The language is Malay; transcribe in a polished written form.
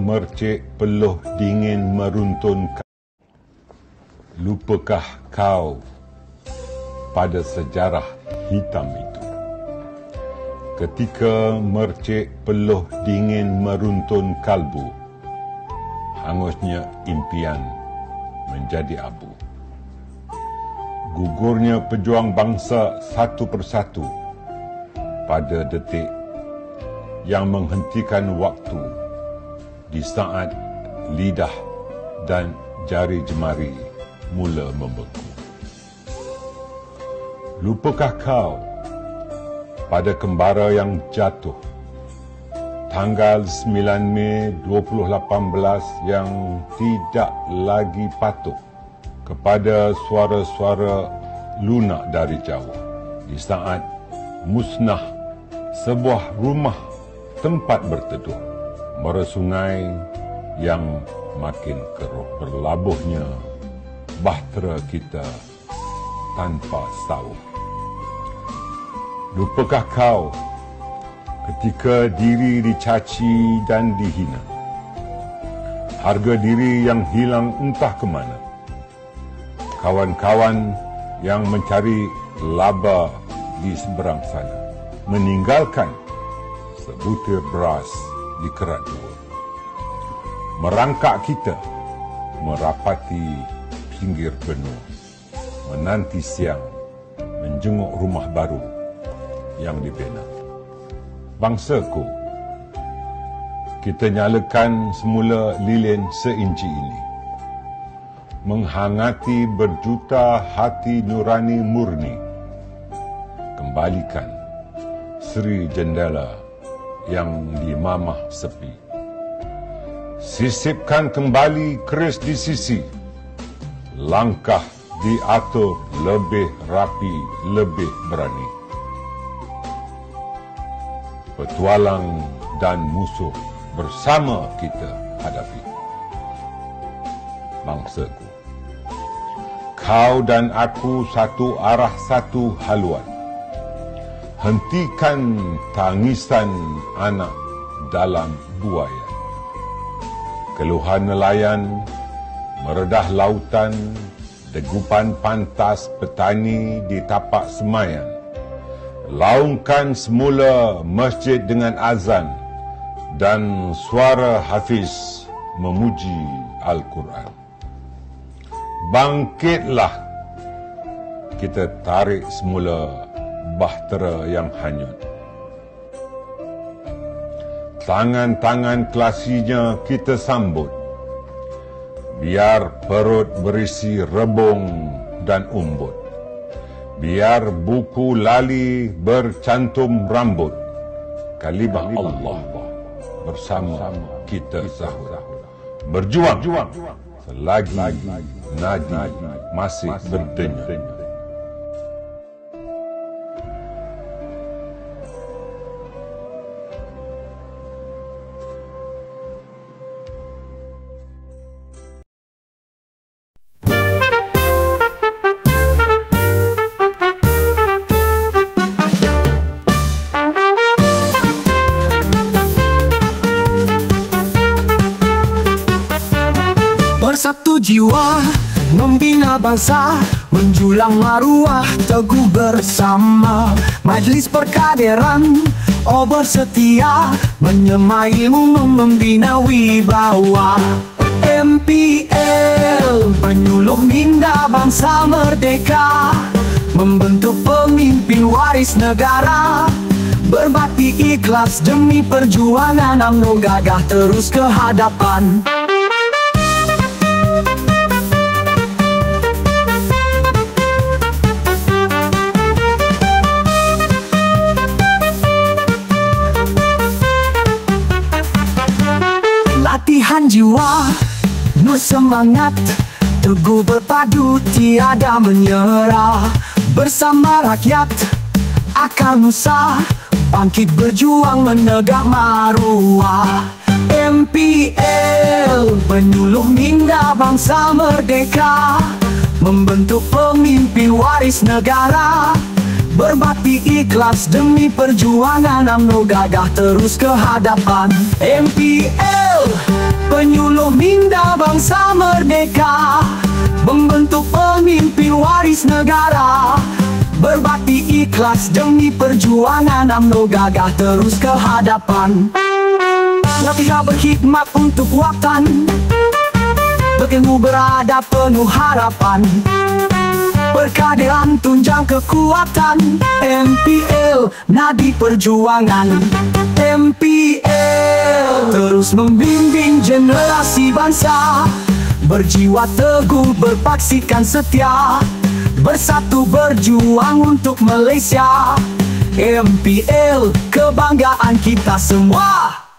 Mercik peluh dingin meruntunkan. Lupakah kau pada sejarah hitam itu? Ketika mercik peluh dingin meruntun kalbu, hangusnya impian menjadi abu. Gugurnya pejuang bangsa satu persatu pada detik yang menghentikan waktu di saat lidah dan jari jemari mula membeku. Lupakah kau pada kembara yang jatuh tanggal 9 Mei 2018 yang tidak lagi patuh kepada suara-suara lunak dari jauh di saat musnah sebuah rumah tempat berteduh, muara sungai yang makin keruh, berlabuhnya bahtera kita tanpa saung. Lupakah kau ketika diri dicaci dan dihina, harga diri yang hilang entah ke mana, kawan-kawan yang mencari laba di seberang sana, meninggalkan sebutir beras di kerat dua. Merangkak kita merapati pinggir benua, menanti siang menjenguk rumah baru yang dibina. Bangsaku, kita nyalakan semula lilin seinci ini, menghangati berjuta hati nurani murni. Kembalikan seri jendela yang dimamah sepi. Sisipkan kembali keris di sisi. Langkah diatur lebih rapi, lebih berani. Petualang dan musuh bersama kita hadapi. Bangsaku, kau dan aku satu arah, satu haluan. Hentikan tangisan anak dalam buaya. Keluhan nelayan, meredah lautan, degupan pantas petani di tapak semayan. Laungkan semula masjid dengan azan dan suara hafiz memuji Al-Quran. Bangkitlah, kita tarik semula bahtera yang hanyut. Tangan-tangan kelasinya kita sambut, biar perut berisi rebung dan umbut, biar buku lali bercantum rambut. Kalimah Allah bersama kita sahut. Berjuang selagi nadi masih berdenyut. Bersatu jiwa, membina bangsa, menjulang maruah teguh bersama. Majlis perkaderan, oh bersetia, menyemai ilmu membina wibawa. MPL, penyuluh minda bangsa merdeka, membentuk pemimpin waris negara. Berbakti ikhlas demi perjuangan, UMNO gagah terus ke hadapan. Latihan jiwa, nur semangat, teguh berpadu tiada menyerah. Bersama rakyat, akal nusa, bangkit berjuang menegak maruah. MPL, penyuluh minda bangsa merdeka, membentuk pemimpin waris negara. Berbakti ikhlas demi perjuangan, UMNO gagah terus ke hadapan. MPL, waris negara. Berbakti ikhlas demi perjuangan UMNO gagah terus ke hadapan. Latihan berkhidmat untuk watan, berilmu beradab penuh harapan. Berkeadilan tunjang kekuatan, MPL nadi perjuangan. MPL terus membimbing generasi bangsa, berjiwa teguh berpaksikan setia, bersatu berjuang untuk Malaysia. MPL kebanggaan kita semua.